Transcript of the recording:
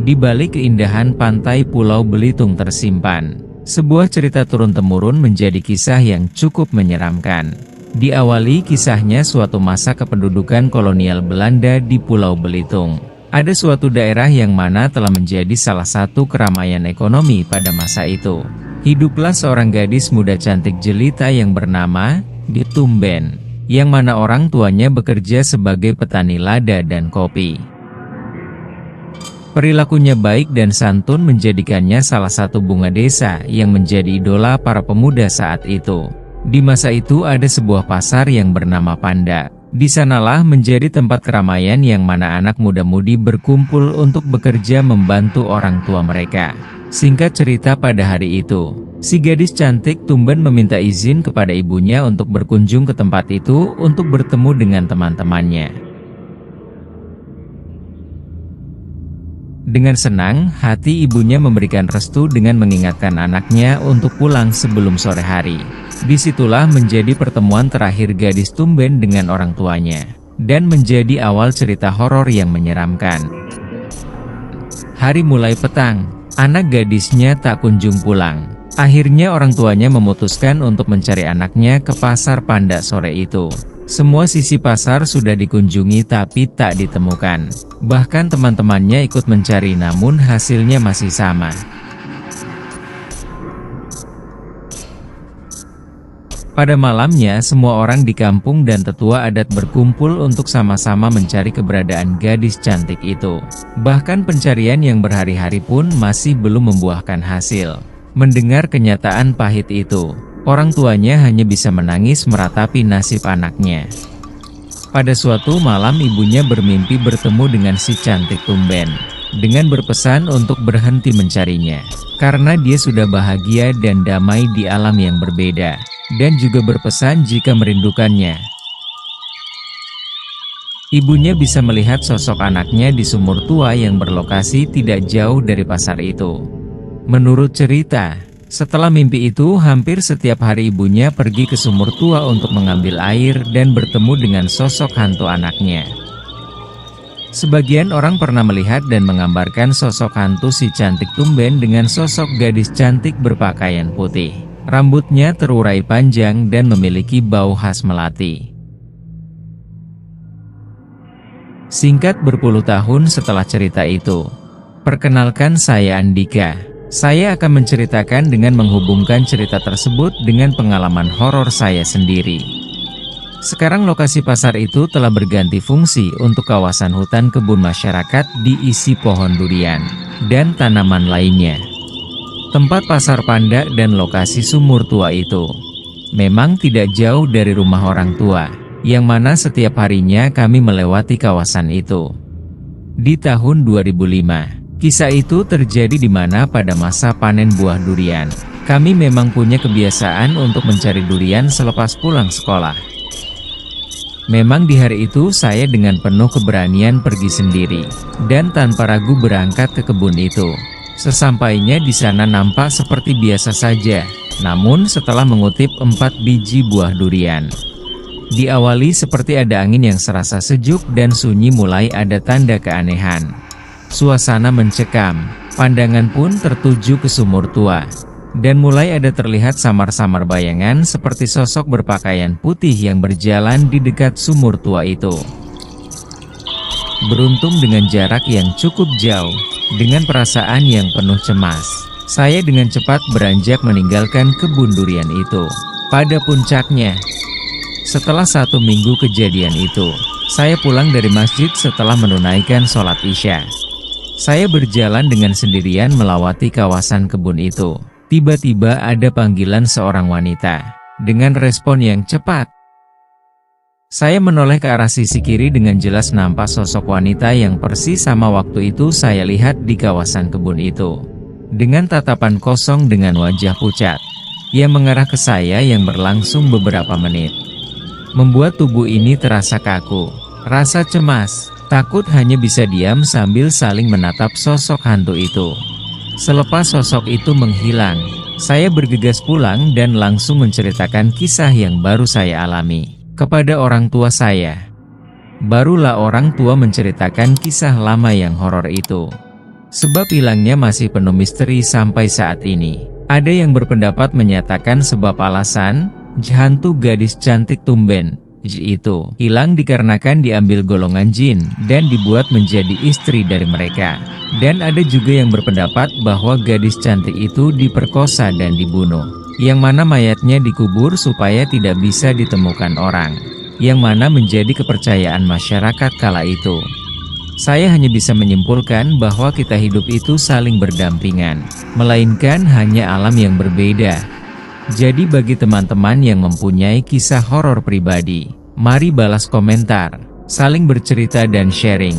Di balik keindahan pantai Pulau Belitung tersimpan sebuah cerita turun-temurun menjadi kisah yang cukup menyeramkan. Diawali kisahnya suatu masa kependudukan kolonial Belanda di Pulau Belitung. Ada suatu daerah yang mana telah menjadi salah satu keramaian ekonomi pada masa itu. Hiduplah seorang gadis muda cantik jelita yang bernama Tumben, yang mana orang tuanya bekerja sebagai petani lada dan kopi. Perilakunya baik dan santun menjadikannya salah satu bunga desa yang menjadi idola para pemuda saat itu. Di masa itu ada sebuah pasar yang bernama Panda. Di sanalah menjadi tempat keramaian yang mana anak muda-mudi berkumpul untuk bekerja membantu orang tua mereka. Singkat cerita, pada hari itu, si gadis cantik Tumben meminta izin kepada ibunya untuk berkunjung ke tempat itu untuk bertemu dengan teman-temannya. Dengan senang hati ibunya memberikan restu dengan mengingatkan anaknya untuk pulang sebelum sore hari. Disitulah menjadi pertemuan terakhir gadis Tumben dengan orang tuanya, dan menjadi awal cerita horor yang menyeramkan. Hari mulai petang, anak gadisnya tak kunjung pulang. Akhirnya orang tuanya memutuskan untuk mencari anaknya ke pasar Panda sore itu. Semua sisi pasar sudah dikunjungi tapi tak ditemukan. Bahkan teman-temannya ikut mencari namun hasilnya masih sama. Pada malamnya semua orang di kampung dan tetua adat berkumpul untuk sama-sama mencari keberadaan gadis cantik itu. Bahkan pencarian yang berhari-hari pun masih belum membuahkan hasil. Mendengar kenyataan pahit itu, orang tuanya hanya bisa menangis meratapi nasib anaknya. Pada suatu malam ibunya bermimpi bertemu dengan si cantik Tumben, dengan berpesan untuk berhenti mencarinya, karena dia sudah bahagia dan damai di alam yang berbeda, dan juga berpesan jika merindukannya. Ibunya bisa melihat sosok anaknya di sumur tua yang berlokasi tidak jauh dari pasar itu. Menurut cerita, setelah mimpi itu hampir setiap hari ibunya pergi ke sumur tua untuk mengambil air dan bertemu dengan sosok hantu anaknya. Sebagian orang pernah melihat dan menggambarkan sosok hantu si cantik Tumben dengan sosok gadis cantik berpakaian putih. Rambutnya terurai panjang dan memiliki bau khas melati. Singkat berpuluh tahun setelah cerita itu, perkenalkan saya Andika. Saya akan menceritakan dengan menghubungkan cerita tersebut dengan pengalaman horor saya sendiri. Sekarang lokasi pasar itu telah berganti fungsi untuk kawasan hutan kebun masyarakat diisi pohon durian dan tanaman lainnya. Tempat pasar Panda dan lokasi sumur tua itu memang tidak jauh dari rumah orang tua, yang mana setiap harinya kami melewati kawasan itu. Di tahun 2005, kisah itu terjadi di mana pada masa panen buah durian, kami memang punya kebiasaan untuk mencari durian selepas pulang sekolah. Memang di hari itu saya dengan penuh keberanian pergi sendiri, dan tanpa ragu berangkat ke kebun itu. Sesampainya di sana nampak seperti biasa saja, namun setelah mengutip 4 biji buah durian, diawali seperti ada angin yang serasa sejuk dan sunyi, mulai ada tanda keanehan. Suasana mencekam, pandangan pun tertuju ke sumur tua, dan mulai ada terlihat samar-samar bayangan seperti sosok berpakaian putih yang berjalan di dekat sumur tua itu. Beruntung dengan jarak yang cukup jauh, dengan perasaan yang penuh cemas, saya dengan cepat beranjak meninggalkan kebun durian itu. Pada puncaknya, setelah 1 minggu kejadian itu, saya pulang dari masjid setelah menunaikan sholat Isya. Saya berjalan dengan sendirian melewati kawasan kebun itu. Tiba-tiba ada panggilan seorang wanita. Dengan respon yang cepat, saya menoleh ke arah sisi kiri, dengan jelas nampak sosok wanita yang persis sama waktu itu saya lihat di kawasan kebun itu. Dengan tatapan kosong dengan wajah pucat, ia mengarah ke saya yang berlangsung beberapa menit. Membuat tubuh ini terasa kaku. Rasa cemas, takut hanya bisa diam sambil saling menatap sosok hantu itu. Selepas sosok itu menghilang, saya bergegas pulang dan langsung menceritakan kisah yang baru saya alami kepada orang tua saya. Barulah orang tua menceritakan kisah lama yang horor itu. Sebab hilangnya masih penuh misteri sampai saat ini. Ada yang berpendapat menyatakan sebab alasan hantu gadis cantik tumben itu hilang dikarenakan diambil golongan jin dan dibuat menjadi istri dari mereka. Dan ada juga yang berpendapat bahwa gadis cantik itu diperkosa dan dibunuh, yang mana mayatnya dikubur supaya tidak bisa ditemukan orang, yang mana menjadi kepercayaan masyarakat kala itu. Saya hanya bisa menyimpulkan bahwa kita hidup itu saling berdampingan, melainkan hanya alam yang berbeda. Jadi bagi teman-teman yang mempunyai kisah horor pribadi, mari balas komentar, saling bercerita dan sharing.